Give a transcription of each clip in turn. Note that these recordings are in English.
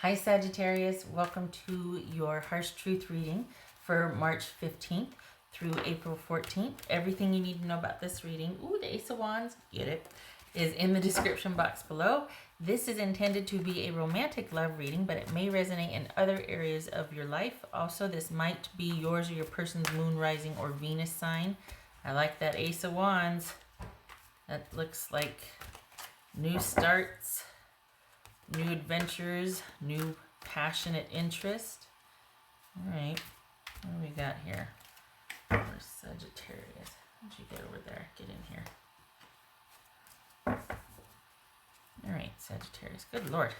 Hi Sagittarius, welcome to your Harsh Truth reading for March 15th through April 14th. Everything you need to know about this reading, the Ace of Wands, get it, is in the description box below. This is intended to be a romantic love reading, but it may resonate in other areas of your life. Also, this might be yours or your person's moon, rising, or Venus sign. I like that Ace of Wands. That looks like new starts, new adventures, new passionate interest. All right, what do we got here? Where's Sagittarius? How'd you get over there? Get in here. All right, Sagittarius. Good Lord.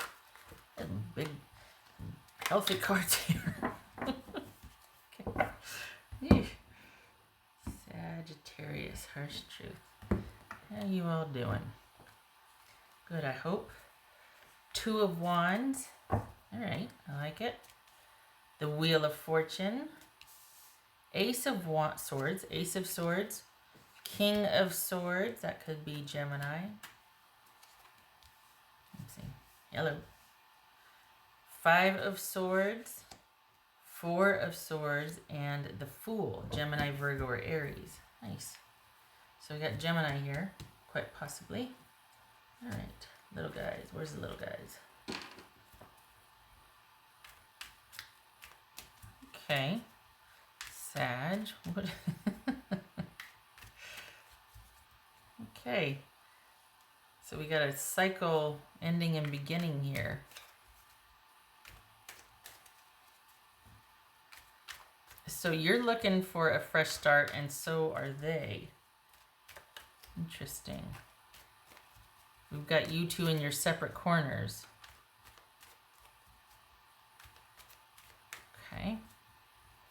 Some big, healthy cards here. Okay. Sagittarius, harsh truth. How you all doing? Good, I hope. Two of Wands. All right, I like it. The Wheel of Fortune. Ace of Swords. Ace of Swords. King of Swords. That could be Gemini. Let's see. Yellow. Five of Swords. Four of Swords. And the Fool. Gemini, Virgo, or Aries. Nice. So we got Gemini here. Quite possibly. All right. Little guys. Where's the little guys? Okay. Sag. What? Okay. So we got a cycle ending and beginning here. So you're looking for a fresh start, and so are they. Interesting. We've got you two in your separate corners. Okay.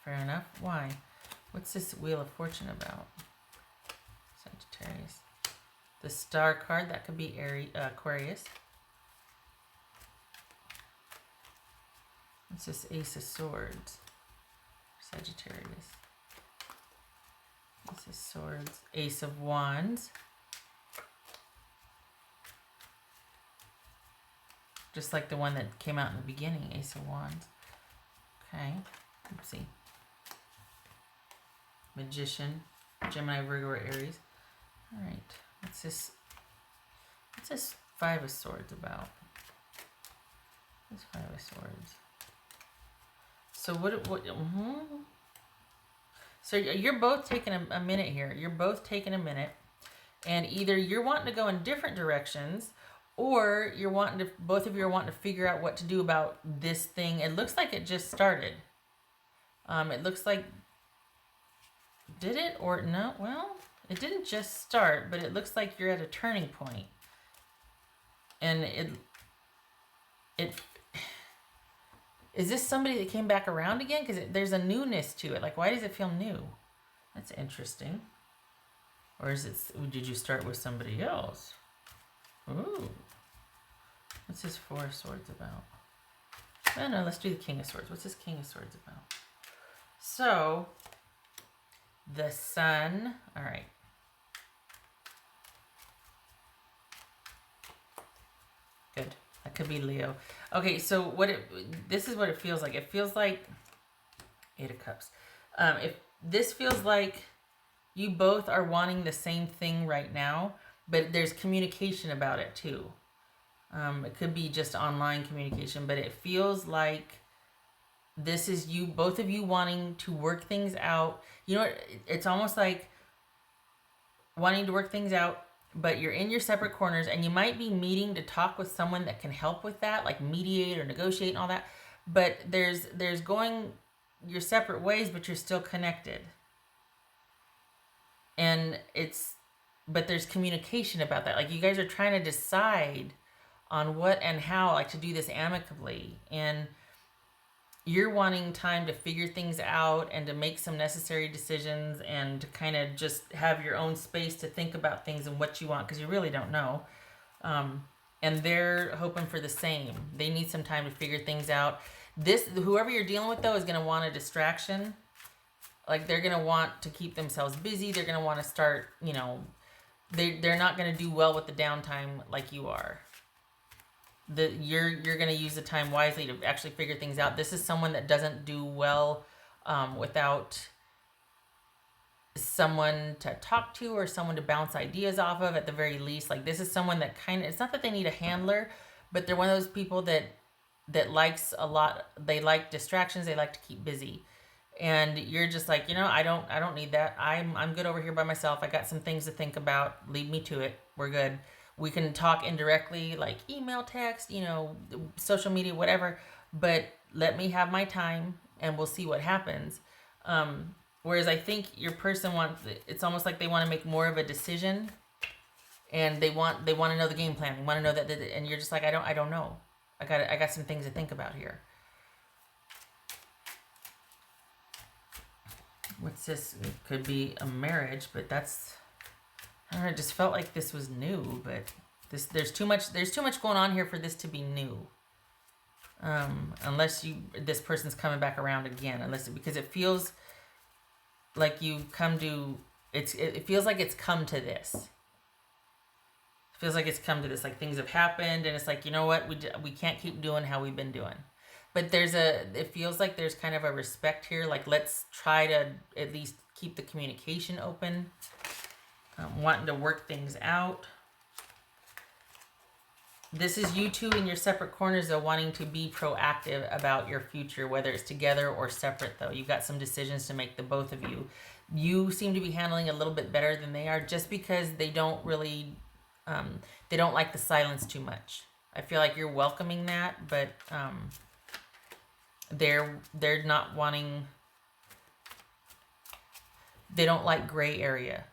Fair enough. Why? What's this Wheel of Fortune about? Sagittarius. The Star card, that could be Aquarius. What's this Ace of Swords? Sagittarius. Ace of Swords. Ace of Wands. Just like the one that came out in the beginning, Ace of Wands. Okay, let's see. Magician, Gemini, Virgo, or Aries. All right, what's this Five of Swords about? What's Five of Swords? So So you're both taking a minute here. You're both taking a minute, and either you're wanting to go in different directions, or both of you are wanting to figure out what to do about this thing. It looks like it just started. It looks like, did it or no? Well, it didn't just start, but it looks like you're at a turning point. And is this somebody that came back around again? Because there's a newness to it. Like, why does it feel new? That's interesting. Or did you start with somebody else? Ooh. What's this Four of Swords about? Oh, no, let's do the King of Swords. What's this King of Swords about? So, the Sun. All right. Good. That could be Leo. Okay, so this is what it feels like. It feels like Eight of Cups. If this feels like you both are wanting the same thing right now, but there's communication about it too. It could be just online communication, but it feels like this is you, both of you wanting to work things out. You know what? It's almost like wanting to work things out, but you're in your separate corners, and you might be meeting to talk with someone that can help with that, like mediate or negotiate and all that. But there's going your separate ways, but you're still connected. And but there's communication about that. Like, you guys are trying to decide on what and how, like, to do this amicably. And you're wanting time to figure things out and to make some necessary decisions and to kind of just have your own space to think about things and what you want, because you really don't know. And they're hoping for the same. They need some time to figure things out. Whoever you're dealing with, though, is going to want a distraction. Like, they're going to want to keep themselves busy. They're going to want to start, they're not going to do well with the downtime like you are. you're going to use the time wisely to actually figure things out. This is someone that doesn't do well without someone to talk to or someone to bounce ideas off of at the very least. Like, this is someone that kind of, it's not that they need a handler, but they're one of those people that likes a lot. They like distractions. They like to keep busy. And you're just like, I don't need that. I'm good over here by myself. I got some things to think about. Lead me to it. We're good. We can talk indirectly, like email, text, social media, whatever. But let me have my time, and we'll see what happens. Whereas I think your person wants, it's almost like they want to make more of a decision, and they want to know the game plan. They want to know that, and you're just like, I don't know. I got some things to think about here. What's this? It could be a marriage, but that's, I don't know, it just felt like this was new, but there's too much going on here for this to be new. Unless this person's coming back around again, because it feels like it feels like it's come to this. It feels like it's come to this, like things have happened, and it's like, you know what, we can't keep doing how we've been doing. But it feels like there's kind of a respect here. Like, let's try to at least keep the communication open. Wanting to work things out. This is you two in your separate corners, though, wanting to be proactive about your future, whether it's together or separate, though. You've got some decisions to make, the both of you. You seem to be handling a little bit better than they are, just because they don't really, they don't like the silence too much. I feel like you're welcoming that, but they're not wanting, they don't like gray area.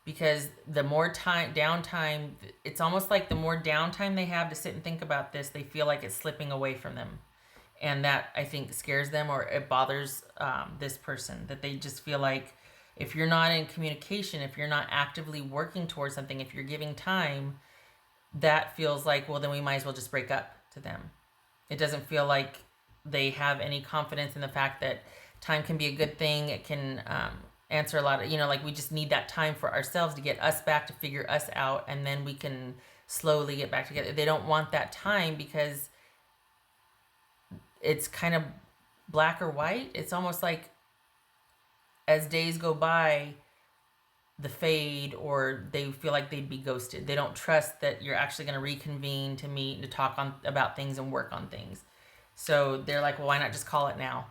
Because the more downtime, it's almost like the more downtime they have to sit and think about this, they feel like it's slipping away from them. And that, I think, scares them, or it bothers this person. That they just feel like if you're not in communication, if you're not actively working towards something, if you're giving time, that feels like, well, then we might as well just break up to them. It doesn't feel like they have any confidence in the fact that time can be a good thing. It can answer a lot of, like, we just need that time for ourselves to get us back, to figure us out, and then we can slowly get back together. They don't want that time because it's kind of black or white. It's almost like as days go by, the fade, or they feel like they'd be ghosted. They don't trust that you're actually going to reconvene to meet and to talk about things and work on things. So they're like, well, why not just call it now?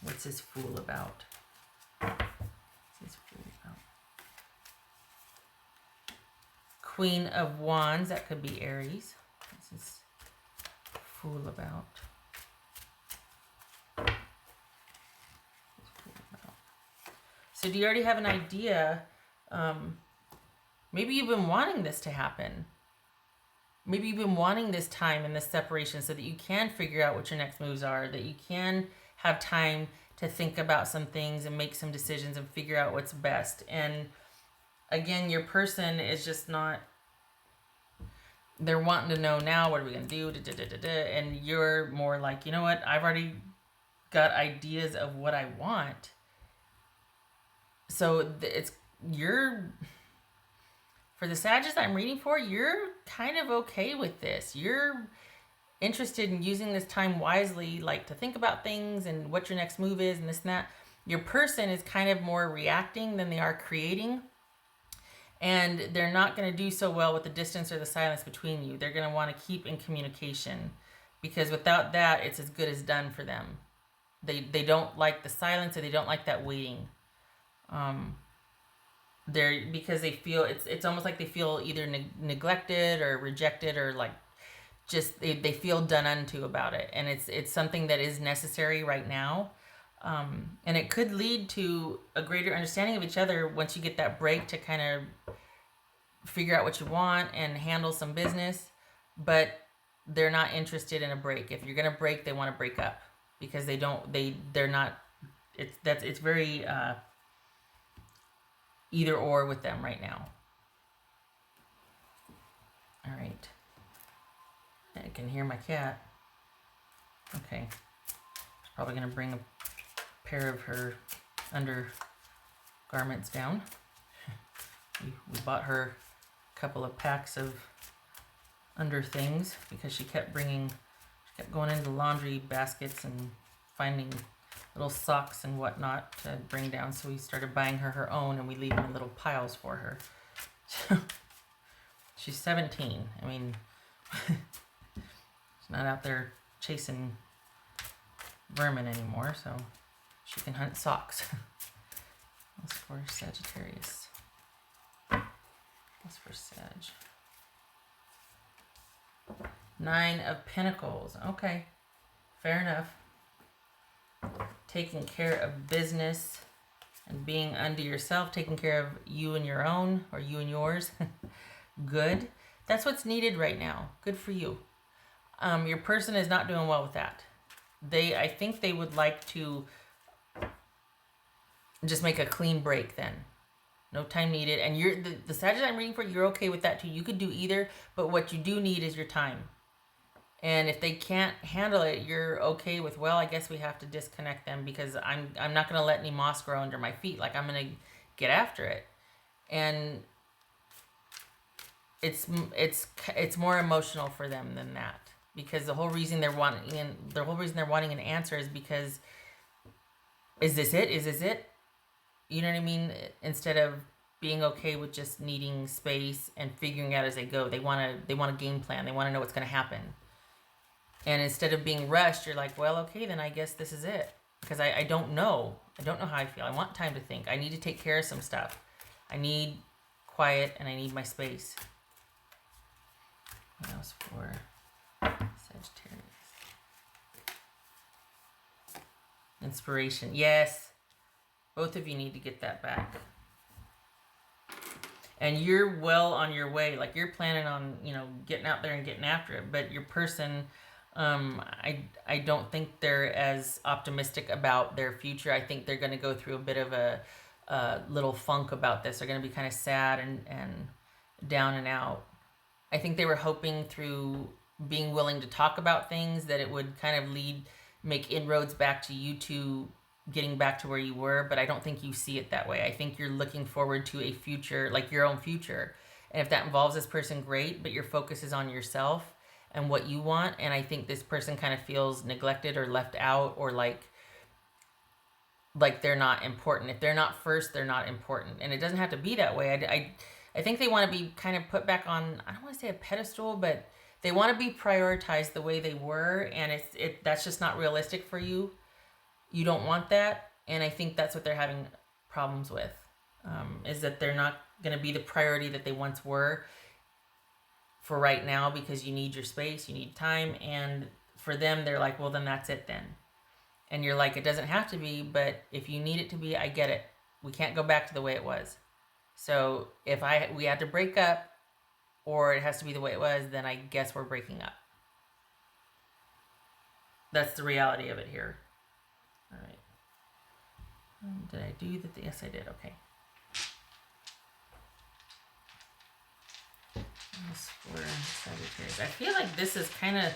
What's this fool about? Queen of Wands, that could be Aries. What's this fool about? So do you already have an idea? Maybe you've been wanting this to happen. Maybe you've been wanting this time and this separation so that you can figure out what your next moves are, that you can have time to think about some things and make some decisions and figure out what's best. And again, your person is just not, they're wanting to know now, what are we going to do? And you're more like, you know what? I've already got ideas of what I want. So for the Sagittarius I'm reading for, you're kind of okay with this. You're interested in using this time wisely, like to think about things and what your next move is and this and that. Your person is kind of more reacting than they are creating. And they're not going to do so well with the distance or the silence between you. They're going to want to keep in communication, because without that, it's as good as done for them. They don't like the silence, or they don't like that waiting. Because they feel it's almost like they feel either neglected or rejected, or like just they feel done unto about it. And it's something that is necessary right now. And it could lead to a greater understanding of each other once you get that break to kind of figure out what you want and handle some business. But they're not interested in a break. If you're going to break, they want to break up, because they're not, it's very either or with them right now. All right. I can hear my cat. Okay. She's probably going to bring a pair of her undergarments down. We bought her a couple of packs of under things because she kept going into laundry baskets and finding little socks and whatnot to bring down. So we started buying her own, and we leave them in little piles for her. She's 17. I mean, she's not out there chasing vermin anymore, so she can hunt socks. That's for Sagittarius. That's for Sag. 9 of Pentacles. Okay, fair enough. Taking care of business and being unto yourself, taking care of you and your own, or you and yours. Good. That's what's needed right now. Good for you. Your person is not doing well with that. I think they would like to just make a clean break then. No time needed. And you're the Sagittarius I'm reading for, you're okay with that too. You could do either, but what you do need is your time. And if they can't handle it, you're okay with, well, I guess we have to disconnect them because I'm not going to let any moss grow under my feet. Like, I'm going to get after it. And it's more emotional for them than that, because the whole reason they're wanting an answer is because, is this it? Is this it? You know what I mean? Instead of being okay with just needing space and figuring out as they go, they want a game plan. They want to know what's going to happen. And instead of being rushed, you're like, well, okay, then I guess this is it. Because I don't know. I don't know how I feel. I want time to think. I need to take care of some stuff. I need quiet and I need my space. What else for Sagittarius? Inspiration. Yes. Both of you need to get that back. And you're well on your way. Like, you're planning on, getting out there and getting after it. But your person, I don't think they're as optimistic about their future. I think they're going to go through a bit of a little funk about this. They're going to be kind of sad and down and out. I think they were hoping through being willing to talk about things that it would kind of make inroads back to you two getting back to where you were, but I don't think you see it that way. I think you're looking forward to a future, like your own future. And if that involves this person, great, but your focus is on yourself and what you want. And I think this person kind of feels neglected or left out, or like they're not important. If they're not first, they're not important. And it doesn't have to be that way. I think they want to be kind of put back on, I don't want to say a pedestal, but they want to be prioritized the way they were. And that's just not realistic for you. You don't want that. And I think that's what they're having problems with, is that they're not going to be the priority that they once were for right now, because you need your space, you need time. And for them, they're like, well, then that's it then. And you're like, it doesn't have to be, but if you need it to be, I get it. We can't go back to the way it was. So if we had to break up, or it has to be the way it was, then I guess we're breaking up. That's the reality of it here. All right. Did I do that? Yes, I did. Okay. This for Sagittarius. I feel like this is kind of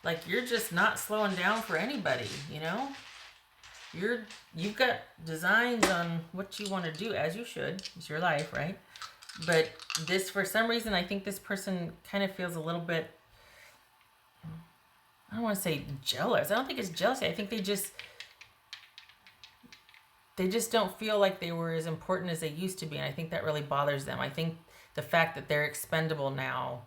like you're just not slowing down for anybody, You've got designs on what you want to do, as you should. It's your life, right? But this, for some reason, I think this person kind of feels a little bit, I don't want to say jealous. I don't think it's jealousy. I think they just don't feel like they were as important as they used to be. And I think that really bothers them. I think the fact that they're expendable now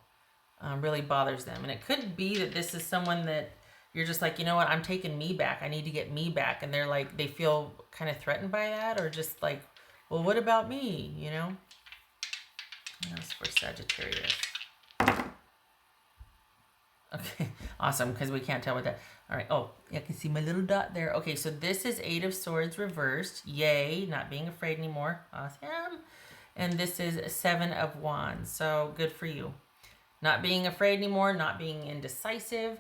really bothers them. And it could be that this is someone that you're just like, you know what, I'm taking me back. I need to get me back. And they're like, they feel kind of threatened by that, or just like, well, what about me, What else for Sagittarius? Okay, awesome, because we can't tell what that. All right, oh, I can see my little dot there. Okay, so this is 8 of Swords reversed. Yay, not being afraid anymore. Awesome. And this is 7 of Wands, so good for you. Not being afraid anymore, not being indecisive.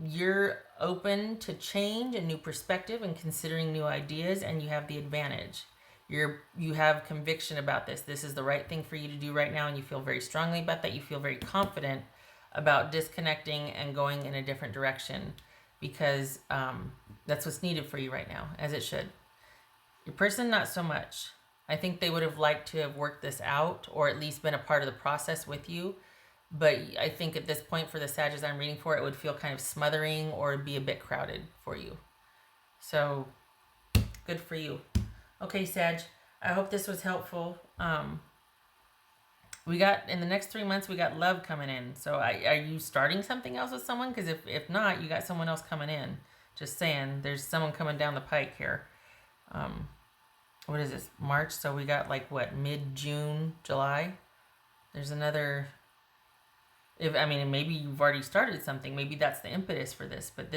You're open to change and new perspective and considering new ideas, and you have the advantage. You have conviction about this. This is the right thing for you to do right now, and you feel very strongly about that. You feel very confident about disconnecting and going in a different direction, because that's what's needed for you right now, as it should. Your person, not so much. I think they would have liked to have worked this out, or at least been a part of the process with you. But I think at this point for the Sages I'm reading for, it would feel kind of smothering or be a bit crowded for you. So good for you. Okay, Sag, I hope this was helpful. We got, in the next 3 months, we got love coming in. So are you starting something else with someone? Because if not, you got someone else coming in. Just saying, there's someone coming down the pike here. What is this, March? So we got like what, mid-June, July? There's another, I mean, maybe you've already started something. Maybe that's the impetus for this. But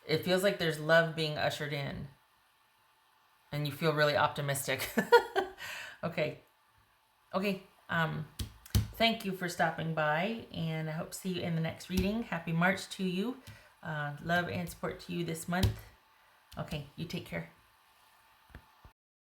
it feels like there's love being ushered in. And you feel really optimistic. Okay. Thank you for stopping by, and I hope to see you in the next reading. Happy March to you. Love and support to you this month. Okay, you take care.